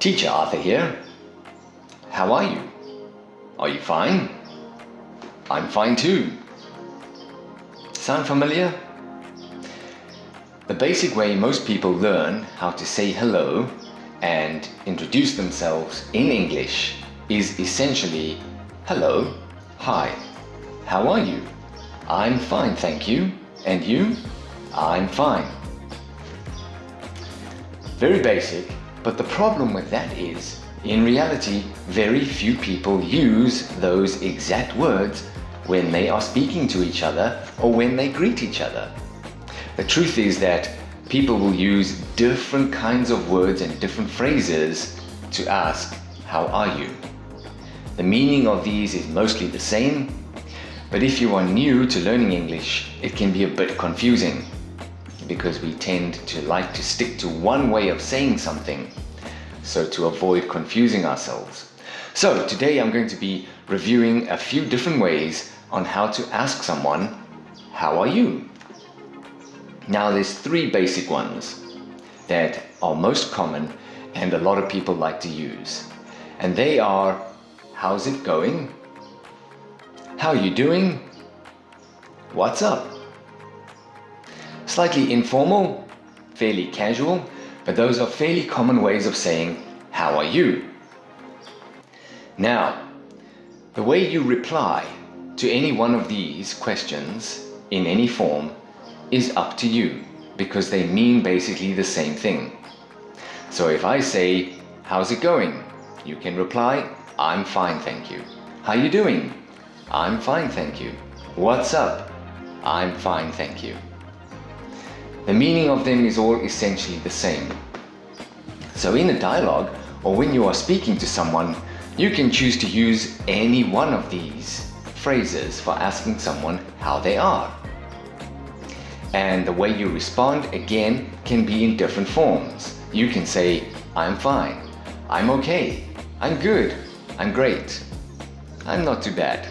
Teacher Arthur here. How are you? Are you fine? I'm fine too. Sound familiar? The basic way most people learn how to say hello and introduce themselves in English is essentially hello, hi, how are you? I'm fine, thank you. And you? I'm fine. Very basic, but the problem with that is, in reality, very few people use those exact words when they are speaking to each other or when they greet each other. The truth is that people will use different kinds of words and different phrases to ask, how are you? The meaning of these is mostly the same, but if you are new to learning English, it can be a bit confusing because we tend to like to stick to one way of saying something, so to avoid confusing ourselves. So today I'm going to be reviewing a few different ways on how to ask someone, how are you? Now there's three basic ones that are most common and a lot of people like to use. And they are, how's it going? How are you doing? What's up? Slightly informal, fairly casual, but those are fairly common ways of saying, how are you? Now, the way you reply to any one of these questions in any form is up to you because they mean basically the same thing. So if I say, how's it going? You can reply, I'm fine, thank you. How you doing? I'm fine, thank you. What's up? I'm fine, thank you. The meaning of them is all essentially the same. So in a dialogue, or when you are speaking to someone, you can choose to use any one of these phrases for asking someone how they are. And the way you respond, again, can be in different forms. You can say, I'm fine, I'm okay, I'm good, I'm great, I'm not too bad.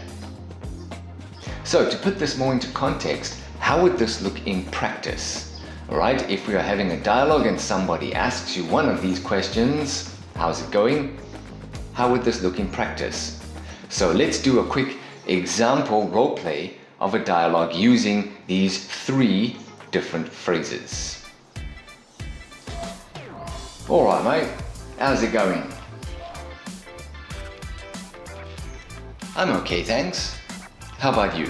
So to put this more into context, how would this look in practice? Alright, if we are having a dialogue and somebody asks you one of these questions, how's it going? How would this look in practice? So let's do a quick example role play of a dialogue using these three different phrases. Alright mate, how's it going? I'm okay, thanks. How about you?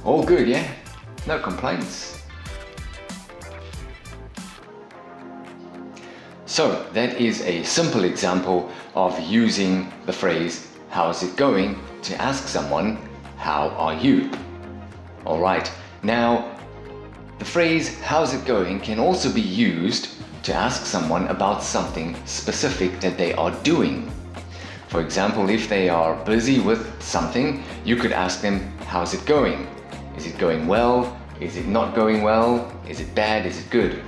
All good, yeah? No complaints. So that is a simple example of using the phrase, how's it going, to ask someone, how are you? Alright, now the phrase, how's it going, can also be used to ask someone about something specific that they are doing. For example, if they are busy with something, you could ask them, how's it going? Is it going well? Is it not going well? Is it bad? Is it good?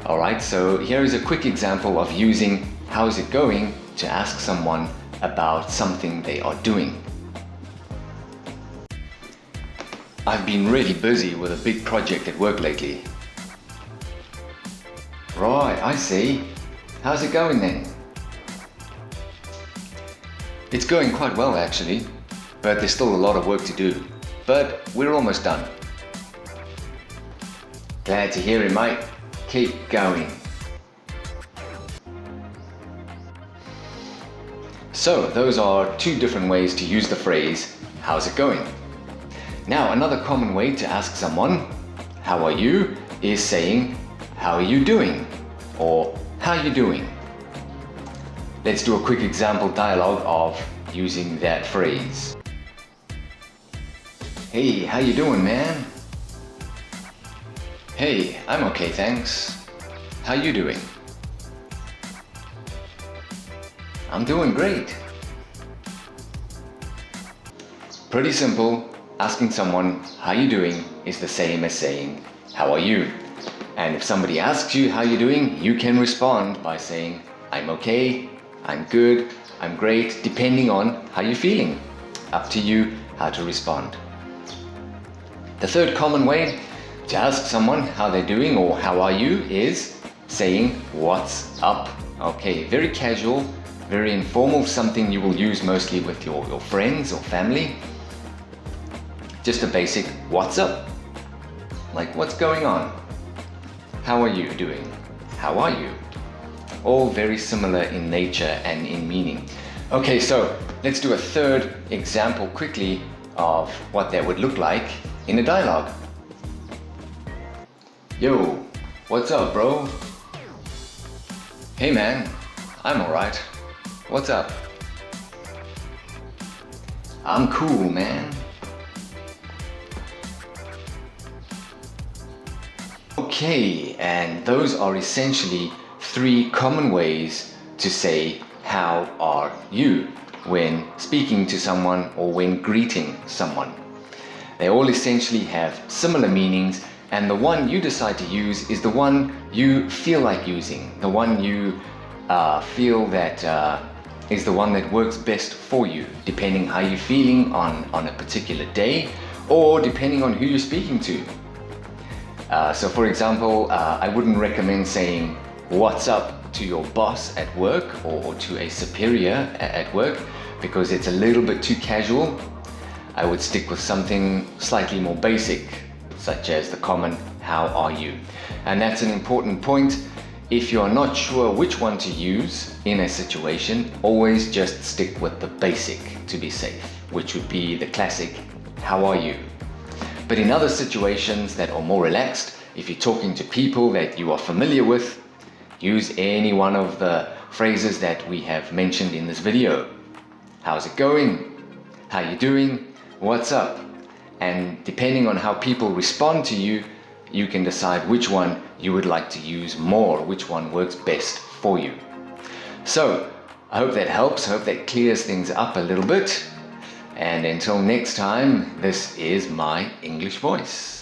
Alright, so here is a quick example of using how's it going to ask someone about something they are doing. I've been really busy with a big project at work lately. Right, I see. How's it going then? It's going quite well actually, but there's still a lot of work to do. But we're almost done. Glad to hear it, mate. Keep going. So those are two different ways to use the phrase, how's it going? Now another common way to ask someone, how are you, is saying, how are you doing? Or how are you doing? Let's do a quick example dialogue of using that phrase. Hey, how you doing, man? Hey, I'm okay, thanks. How you doing? I'm doing great. Pretty simple. Asking someone how you doing is the same as saying how are you? And if somebody asks you how you doing, you can respond by saying I'm okay, I'm good, I'm great, depending on how you're feeling. Up to you how to respond. The third common way to ask someone how they're doing or how are you is saying what's up. Okay, very casual, very informal, something you will use mostly with your friends or family. Just a basic what's up. Like, what's going on? How are you doing? How are you? All very similar in nature and in meaning. Okay, so let's do a third example quickly of what that would look like in a dialogue. Yo, what's up, bro? Hey man, I'm alright. What's up? I'm cool, man. Okay, and those are essentially 3 common ways to say how are you when speaking to someone or when greeting someone. They all essentially have similar meanings, and the one you decide to use is the one you feel like using, the one you feel that is the one that works best for you, depending how you're feeling on a particular day or depending on who you're speaking to. So for example, I wouldn't recommend saying what's up to your boss at work or to a superior at work because it's a little bit too casual. I would stick with something slightly more basic, such as the common how are you? And that's an important point. If you're not sure which one to use in a situation, always just stick with the basic to be safe, which would be the classic how are you? But in other situations that are more relaxed, if you're talking to people that you are familiar with, use any one of the phrases that we have mentioned in this video. How's it going? How you doing? What's up? And depending on how people respond to you, you can decide which one you would like to use more, which one works best for you. So, I hope that helps, I hope that clears things up a little bit. And until next time, this is my English voice.